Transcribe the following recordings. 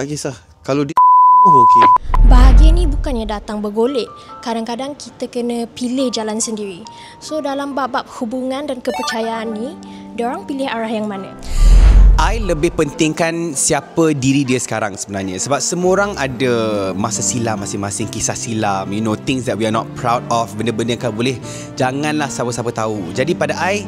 Tak kisah. Kalau dia okey. Bahagia ni bukannya datang bergolek. Kadang-kadang kita kena pilih jalan sendiri. So dalam bab-bab hubungan dan kepercayaan ni, diorang pilih arah yang mana? I lebih pentingkan siapa diri dia sekarang sebenarnya. Sebab semua orang ada masa silam masing-masing, kisah silam, you know, things that we are not proud of, benda-benda yang boleh janganlah siapa-siapa tahu. Jadi pada I,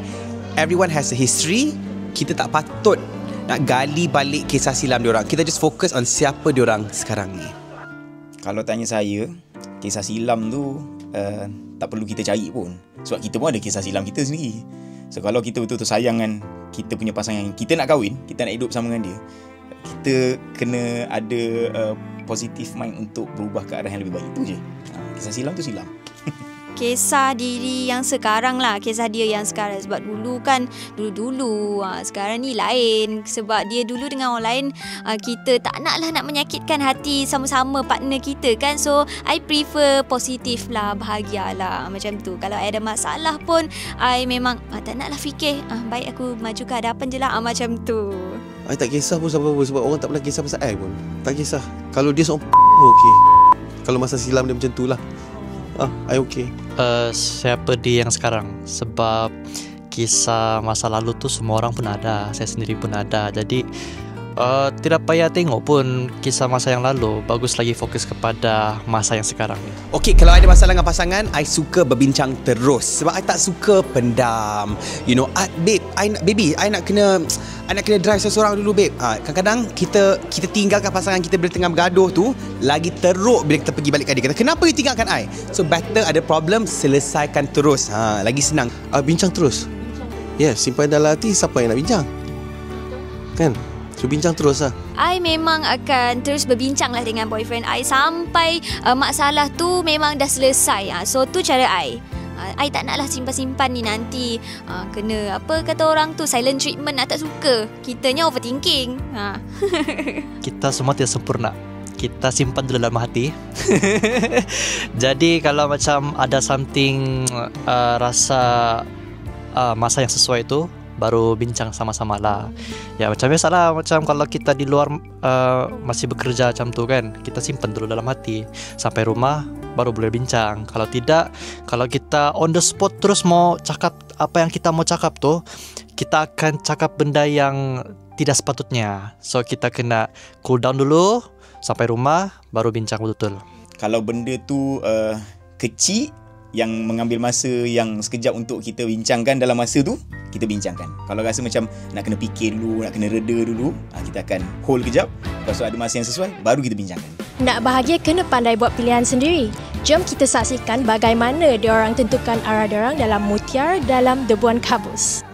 everyone has a history. Kita tak patut nak gali balik kisah silam diorang. Kita just focus on siapa diorang sekarang ni. Kalau tanya saya, kisah silam tu tak perlu kita cari pun. Sebab kita pun ada kisah silam kita sendiri. So kalau kita betul-betul sayang kan kita punya pasangan, kita nak kahwin, kita nak hidup sama dengan dia, kita kena ada positive mind untuk berubah ke arah yang lebih baik. Itu je. Kisah silam tu silam. Kisah diri yang sekarang lah, kisah dia yang sekarang. Sebab dulu kan, dulu sekarang ni lain. Sebab dia dulu dengan orang lain, kita tak naklah nak menyakitkan hati sama-sama partner kita kan. So I prefer positif lah, bahagia lah, macam tu. Kalau I ada masalah pun, I memang tak naklah fikir, baik aku maju ke hadapan je lah, macam tu. I tak kisah pun apa-apa sebab orang tak pernah kisah pasal I pun. Tak kisah. Kalau dia seorang okey. Kalau masa silam dia macam tu lah. I okay. Siapa dia yang sekarang? Sebab kisah masa lalu tu semua orang pun ada, saya sendiri pun ada. Jadi tidak payah tengok pun kisah masa yang lalu. Bagus lagi fokus kepada masa yang sekarang ni. Okay, kalau ada masalah dengan pasangan, I suka berbincang terus. Sebab I tak suka pendam. You know, babe, I nak kena drive seseorang dulu, babe. Kadang-kadang kita tinggalkan pasangan kita bila tengah bergaduh tu, lagi teruk bila kita pergi balik ke dia. Kata, kenapa you tinggalkan I? So better ada problem, selesaikan terus. Lagi senang. Bincang terus. Yes, simpan dalam hati, siapa yang nak bincang? Kan? So bincang terus lah. I memang akan terus berbincang lah dengan boyfriend I sampai masalah tu memang dah selesai. So tu cara I. I tak naklah simpan-simpan ni nanti kena apa kata orang tu, silent treatment. I tak suka. Kitanya overthinking. Kita semua tidak sempurna. Kita simpan dulu dalam hati. Jadi kalau macam ada something rasa masa yang sesuai tu, baru bincang sama-sama lah. Ya macam biasalah, macam kalau kita di luar masih bekerja macam tu kan, kita simpan dulu dalam hati sampai rumah baru boleh bincang. Kalau tidak, kalau kita on the spot terus mau cakap apa yang kita mau cakap tu, kita akan cakap benda yang tidak sepatutnya. So kita kena cool down dulu sampai rumah baru bincang betul-betul. Kalau benda tu kecil yang mengambil masa yang sekejap untuk kita bincangkan dalam masa tu, kita bincangkan. Kalau rasa macam nak kena fikir dulu, nak kena reda dulu, kita akan hold kejap. Lepas tu ada masa yang sesuai, baru kita bincangkan. Nak bahagia kena pandai buat pilihan sendiri. Jom kita saksikan bagaimana diorang tentukan arah diorang dalam Mutiara dalam Debuan Kabus.